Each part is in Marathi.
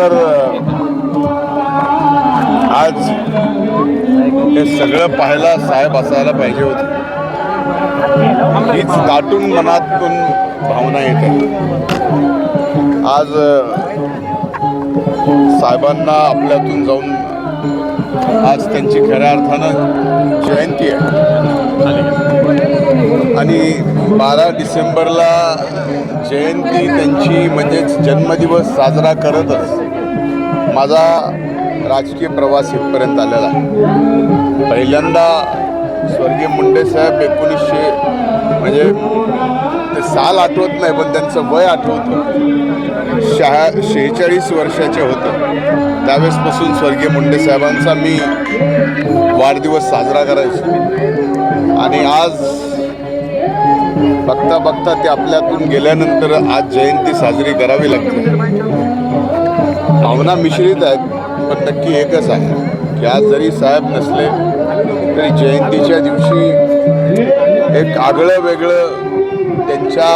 तर आज हे सगळं पाहायला साहेब असायला पाहिजे होते. हीच दाटून मनातून भावना येते. आज साहेबांना आपल्यातून जाऊन आज त्यांची खऱ्या अर्थानं जयंती आहे आणि 12 डिसेंबरला जयंती त्यांची म्हणजेच जन्मदिवस साजरा करतच माझा राजकीय प्रवास इथपर्यंत आलेला आहे. पहिल्यांदा स्वर्गीय मुंडे साहेब 1900 म्हणजे ते साल आठवत नाही पण त्यांचं वय आठवतं. 46 वर्षाचे होते त्यावेळेसपासून स्वर्गीय मुंडे साहेबांचा मी वाढदिवस साजरा करायचो आणि आज बघता बघता ते आपल्यातून गेल्यानंतर आज जयंती साजरी करावी लागते. भावना मिश्रित आहेत पण नक्की एकच आहे की आज जरी साहेब नसले तरी जयंतीच्या दिवशी एक आगळं वेगळं त्यांच्या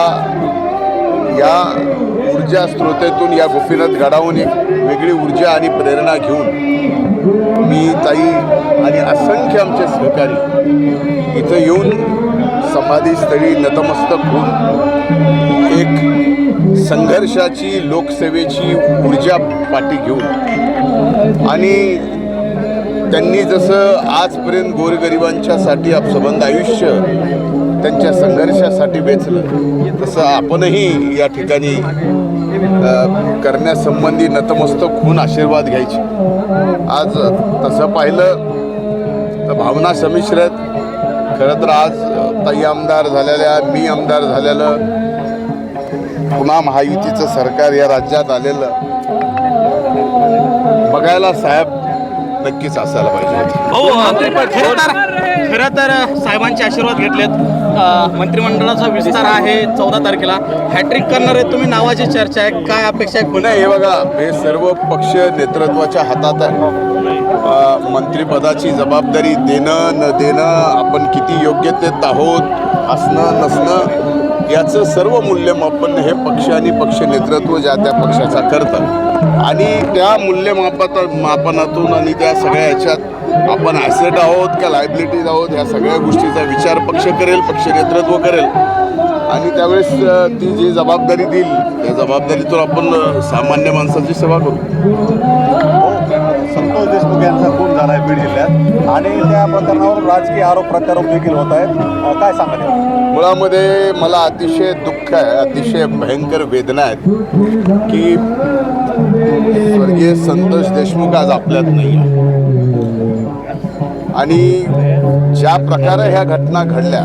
या ऊर्जा स्रोतातून या गोपीनाथ गडावून एक वेगळी ऊर्जा आणि प्रेरणा घेऊन मी ताई आणि असंख्य आमचे सहकारी इथं येऊन समाधीस्थळी नतमस्तक होऊन एक संघर्षाची लोकसेवेची ऊर्जा पाठी घेऊन आणि त्यांनी जसं आजपर्यंत गोरगरिबांच्यासाठी सबंध आयुष्य त्यांच्या संघर्षासाठी वेचलं तसं आपणही या ठिकाणी करण्यासंबंधी नतमस्तक होऊन आशीर्वाद घ्यायचे. आज तसं पाहिलं तर भावना संमिश्र आहेत. खरं तर आज ताई आमदार झालेल्या मी आमदार झालेलं पुन्हा महायुतीचं सरकार या राज्यात आलेलं बघायला साहेब नक्कीच असायला पाहिजे. खरं तर साहेबांचे आशीर्वाद घेतलेत. मंत्रिमंडळाचा विस्तार आहे 14 तारखेला. हॅट्रिक करणार आहे तुम्ही नावाची चर्चा आहे. काय अपेक्षा आहे? नाही हे बघा हे सर्व पक्ष नेतृत्वाच्या हातात आहे. मंत्रिपदाची जबाबदारी देणं न देणं आपण किती योग्यतेत आहोत असणं नसणं याचं सर्व मूल्यमापन हे पक्ष आणि पक्ष नेतृत्व ज्या त्या पक्षाचा करतं आणि त्या मापनातून आणि त्या सगळ्या ह्याच्यात आपण ॲसेट आहोत का लायबिलिटीज आहोत ह्या सगळ्या गोष्टीचा विचार पक्ष करेल, पक्ष नेतृत्व करेल आणि त्यावेळेस ती जी जबाबदारी देईल त्या जबाबदारीतून आपण सामान्य माणसाची सेवा करू. संतोष देशमुख यांचा खून झाला आहे बीड जिल्ह्यात आणि त्या प्रकरणावर राजकीय आरोप प्रत्यारोप देखील होत आहेत. काय सांगा? मुळामध्ये मला अतिशय दुःख आहे, अतिशय भयंकर वेदना आहेत की स्वर्गीय संतोष देशमुख आज आपल्यात नाही आहे आणि ज्या प्रकारे ह्या घटना घडल्या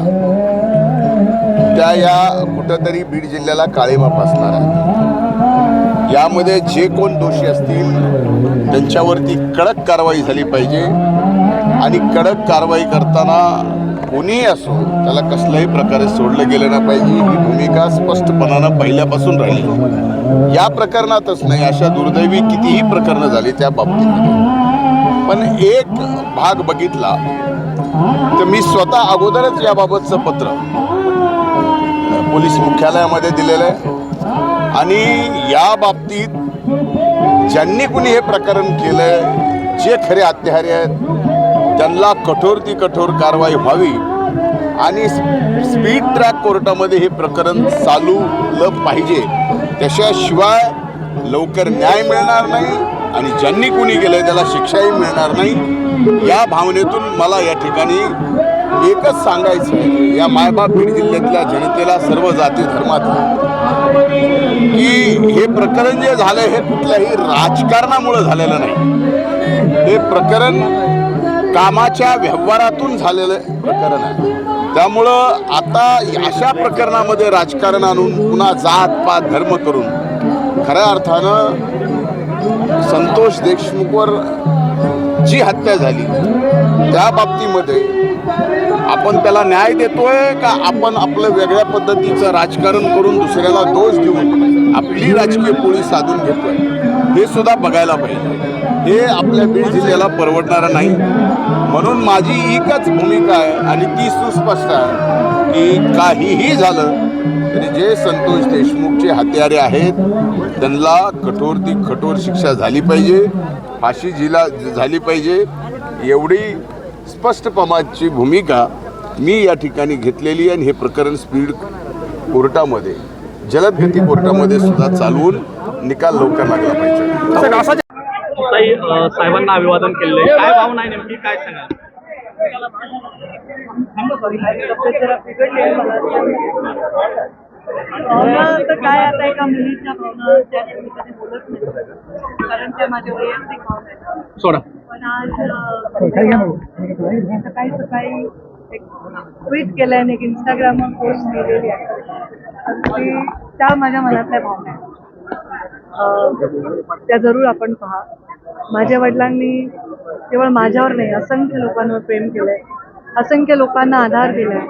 त्या या कुठंतरी बीड जिल्ह्याला काळीमा फासणार आहे. यामध्ये जे कोण दोषी असतील त्यांच्यावरती कडक कारवाई झाली पाहिजे आणि कडक कारवाई करताना कोणीही असो त्याला कसल्याही प्रकारे सोडलं गेलं नाही पाहिजे ही भूमिका स्पष्टपणानं पहिल्यापासून राहिली. या प्रकरणातच नाही अशा दुर्दैवी कितीही प्रकरणं झाली त्या बाबतीत पण एक भाग बघितला तर मी स्वतः अगोदरच याबाबतचं पत्र पोलीस मुख्यालयामध्ये दिलेलं आहे आणि या बाबतीत ज्यांनी कुणी हे प्रकरण केलं जे खरे हत्यारे आहेत त्यांना कठोर ती कठोर कारवाई व्हावी आणि स्पीड ट्रॅक कोर्टामध्ये हे प्रकरण चालवलं पाहिजे. त्याशिवाय लवकर न्याय मिळणार नाही आणि ज्यांनी कुणी केलं त्याला शिक्षाही मिळणार नाही. या भावनेतून मला या ठिकाणी एकच सांगायचं आहे या मायबाप बीड जिल्ह्यातल्या जनतेला सर्व जाती धर्मातल्या की हे प्रकरण जे झालं हे कुठल्याही राजकारणामुळे झालेलं नाही. हे प्रकरण कामाच्या व्यवहारातून झालेलं प्रकरण आहे. त्यामुळं आता अशा प्रकरणामध्ये राजकारण आणून पुन्हा जात पात धर्म करून खऱ्या अर्थानं संतोष देशमुखवर जी हत्या झाली त्या बाबतीमध्ये आपण त्याला न्याय देतोय का आपण आपलं वेगळ्या पद्धतीचं राजकारण करून दुसऱ्याला दोष देऊन आपली राजकीय पोळी साधून घेतोय हे सुद्धा बघायला पाहिजे. हे आपल्या बीड जिल्ह्याला परवडणारं नाही. म्हणून माझी एकच भूमिका आहे आणि ती सुस्पष्ट आहे की काहीही झालं तरी जे संतोष देशमुखचे हत्यारे आहेत त्यांना कठोरती कठोर शिक्षा झाली पाहिजे, फाशी झाली पाहिजे, एवढी स्पष्टपणाची भूमिका मी या ठिकाणी घेतलेली आहे. आणि हे प्रकरण स्पीड कोर्टामध्ये, जलदगती कोर्टामध्ये सुद्धा चालवून निकाल लवकर लागला पाहिजे. ताई, साहेबांना अभिवादन केलेलं आहे, काय भावना आहे नेमकी, काय सांगाल? भावना तर काय आता एका मुलीच्या भावना त्या मी कधी बोलत नाही, कारण त्या माझ्या वैयक्तिक भावना आहेत. सोडा. पण आज सकाळी सकाळी एक ट्विट केलं आणि एक इंस्टाग्रामवर पोस्ट केलेली आहे, अगदी त्या माझ्या मनातल्या भावना आहेत. त्या जरूर आपण पहा. माझ्या वडिलांनी केवळ माझ्यावर नाही, असंख्य लोकांवर प्रेम केलंय, असंख्य लोकांना आधार दिलाय,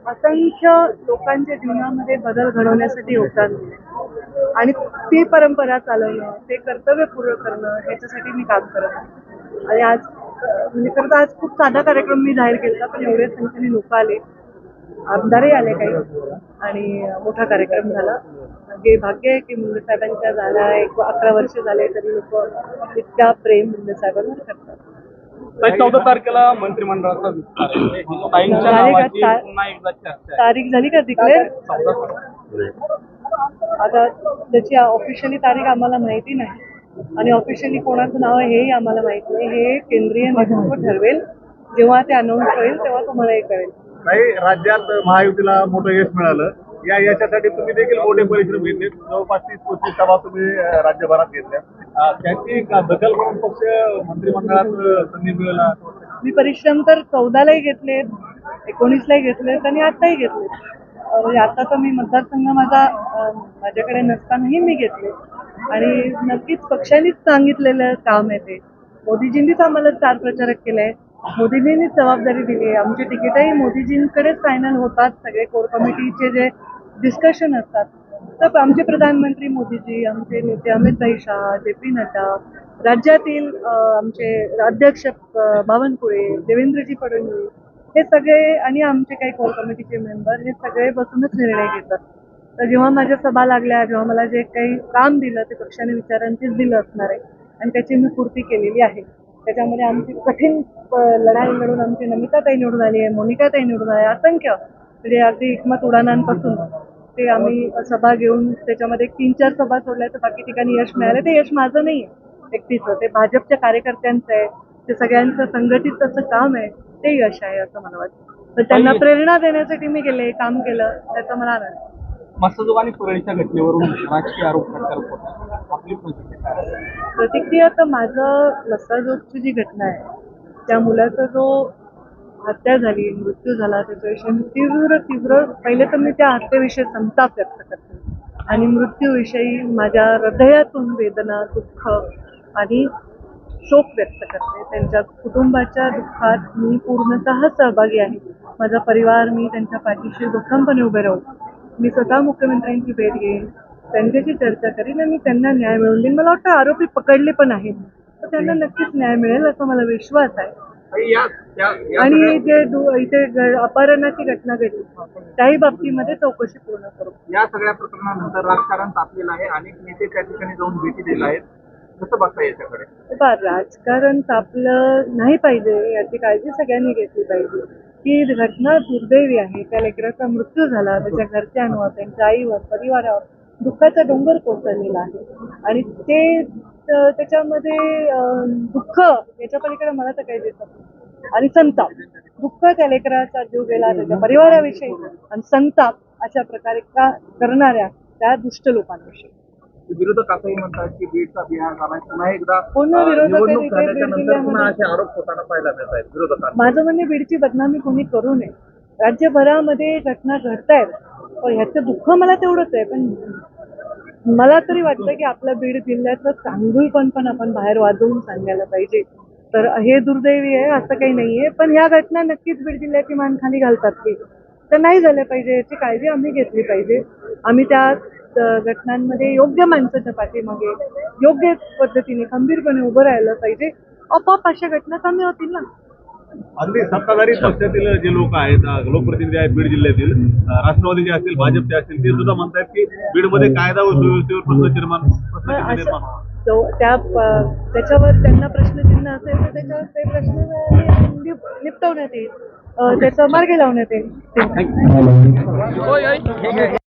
असंख्य लोकांच्या जीवनामध्ये बदल घडवण्यासाठी योगदान दिले आणि ती परंपरा चालवणं, ते कर्तव्य पूर्ण करणं, ह्याच्यासाठी मी काम करत आहे. आणि आज म्हणजे खरं तर आज खूप साधा कार्यक्रम मी जाहीर केला, पण एवढ्या संख्येने लोक आले, आमदारही आले काही, आणि मोठा कार्यक्रम झाला. म्हणजे भाग्य आहे की मुंडे साहेबांच्या झाला 11 वर्ष झाले तरी लोक इतका प्रेम मुंडे साहेबांवर करतात. 14 तारखेला मंत्रिमंडळाचा विस्तार आहे. ताईंच्या नावाची पुन्हा एकदा चर्चा आहे. तारीख झाली का डिक्लेअर? 14 आता त्याची ऑफिशियली तारीख आम्हाला माहिती नाही आणि ऑफिशियली कोणाचं नाव आहे हेही आम्हाला माहित नाही. हे केंद्रीय नेतृत्व ठरवेल. जेव्हा ते अनाऊन्स होईल तेव्हा तुम्हालाही कळेल. काही राज्यात महायुतीला मोठं यश मिळालं, याच्यासाठी तुम्ही देखील मोठे परिश्रम घेतले. जवळपास 30-35 सभा तुम्ही राज्यभरात घेतल्या. त्याची दखल म्हणून पक्ष मंत्रिमंडळात संधी मिळाला. मी परिश्रम तर 14लाही घेतलेत, 19लाही घेतलेत आणि आताही घेतलेत. म्हणजे आता तर मी मतदारसंघ माझ्याकडे नसतानाही मी घेतले आणि नक्कीच पक्षानेच सांगितलेलं काम आहे ते. मोदीजींनीच आम्हाला स्टार प्रचारक केलंय, मोदीजींनीच जबाबदारी दिली आहे. आमची तिकीटही मोदीजींकडेच फायनल होतात. सगळे कोर कमिटीचे जे डिस्कशन असतात तर आमचे प्रधानमंत्री मोदीजी, आमचे नेते अमित शहा, JP नड्डा, राज्यातील आमचे अध्यक्ष बावनकुळे, देवेंद्रजी फडणवीस, हे सगळे आणि आमचे काही कोर कमिटीचे मेंबर, हे सगळे बसूनच निर्णय घेतात. तर जेव्हा माझ्या सभा लागल्या, जेव्हा मला जे काही काम दिलं ते पक्षाने विचारांचीच दिलं असणार आहे आणि त्याची मी पूर्ती केलेली आहे. त्याच्यामध्ये आमची कठीण लढाई लढून आमची नमिताताई निवडून आली आहे, मोनिकाताई निवडून आली आहे, असंख्य म्हणजे अगदी एकमत उडाणांपासून ते आम्ही सभा घेऊन त्याच्यामध्ये 3-4 सभा सोडल्या तर बाकी ठिकाणी यश मिळालं. ते यश माझं नाही आहे एकटीचं, ते भाजपच्या कार्यकर्त्यांचं आहे, ते सगळ्यांचं संघटित असं काम आहे, ते यश आहे असं मला वाटतं. तर त्यांना प्रेरणा देण्यासाठी मी काम केलं, त्याचा मला आनंद आहे. मसदोग आणि परळीच्या घटनेवरून राजकीय आरोप प्रत्यारोप होतात, आपली प्रतिक्रिया काय आहे? प्रतिक्रिया तर माझं लस्साजोगची जी घटना आहे, त्या मुलाचा जो हत्या झाली, मृत्यू झाला, त्याच्याविषयी मी तीव्र पहिले तर मी त्या हत्येविषयी संताप व्यक्त करते आणि मृत्यूविषयी माझ्या हृदयातून वेदना, दुःख आणि शोक व्यक्त करते. त्यांच्या कुटुंबाच्या दुःखात मी पूर्णतः सहभागी आहे. माझा परिवार, मी त्यांच्या पाठीशी भक्कमपणे उभे राहू. मी स्वतः मुख्यमंत्र्यांची भेट घेईन, त्यांच्याशी चर्चा करीन आणि त्यांना न्याय मिळवून देईन. मला वाटतं आरोपी पकडले पण आहेत, तर त्यांना नक्कीच न्याय मिळेल असा मला विश्वास आहे. आणि जे इथे अपहरणाची घटना घडली त्याही बाबतीमध्ये चौकशी पूर्ण करू. या सगळ्या प्रकरणानंतर राजकारण तापलेलं आहे, अनेक नेते त्या ठिकाणी जाऊन भेटी दिले आहेत. कसं बघता याच्याकडे? राजकारण तापलं नाही पाहिजे याची काळजी सगळ्यांनी घेतली पाहिजे. ही घटना दुर्दैवी आहे. त्या लेकराचा मृत्यू झाला, त्याच्या घरच्यांवर, त्यांच्या आईवर, परिवारावर दुःखाचा डोंगर कोसळलेला आहे आणि ते त्याच्यामध्ये दुःख याच्या पलीकडे मला तर काही दिसत नाही. आणि संताप, दुःख त्या लेकराचा जीव गेला त्याच्या परिवाराविषयी आणि संताप अशा प्रकारे करणाऱ्या त्या दुष्ट लोकांविषयी. विरोधक असंही म्हणतात की बीडचा बिहार झाला, पुन्हा एकदा पुन्हा विरोधक आरोप होताना पाहायला मिळत आहेत विरोधकांना. माझं म्हणणे बीडची बदनामी कोणी करू नये. राज्यभरामध्ये घटना घडतायत, पण ह्याचं दुःख मला तेवढंच आहे. पण मला तरी वाटतं की आपल्या बीड जिल्ह्यातलं चांगुलपण पण आपण बाहेर वाजवून सांगायला पाहिजे. तर हे दुर्दैवी आहे असं काही नाहीये, पण ह्या घटना नक्कीच बीड जिल्ह्याची मान खाली घालतात की तर नाही झाल्या पाहिजे याची काळजी आम्ही घेतली पाहिजे. आम्ही त्या घटनांमध्ये योग्य माणसाच्या पाठीमागे योग्य पद्धतीने खंबीरपणे उभं राहिलं पाहिजे. आपोआप अशा घटना कमी होतील ना. अगदी सत्ताधारी पक्षातील जे लोक आहेत, लोकप्रतिनिधी आहेत बीड जिल्ह्यातील, राष्ट्रवादीचे असतील, भाजपचे असतील, ते सुद्धा म्हणतात की बीडमध्ये कायदा व सुव्यवस्थेवर प्रश्न निर्माण व्हावा. त्याच्यावर त्यांना प्रश्नचिन्ह असेल तर त्याच्यावर ते प्रश्न निपटवण्यात येईल, त्याचा मार्ग लावण्यात येईल.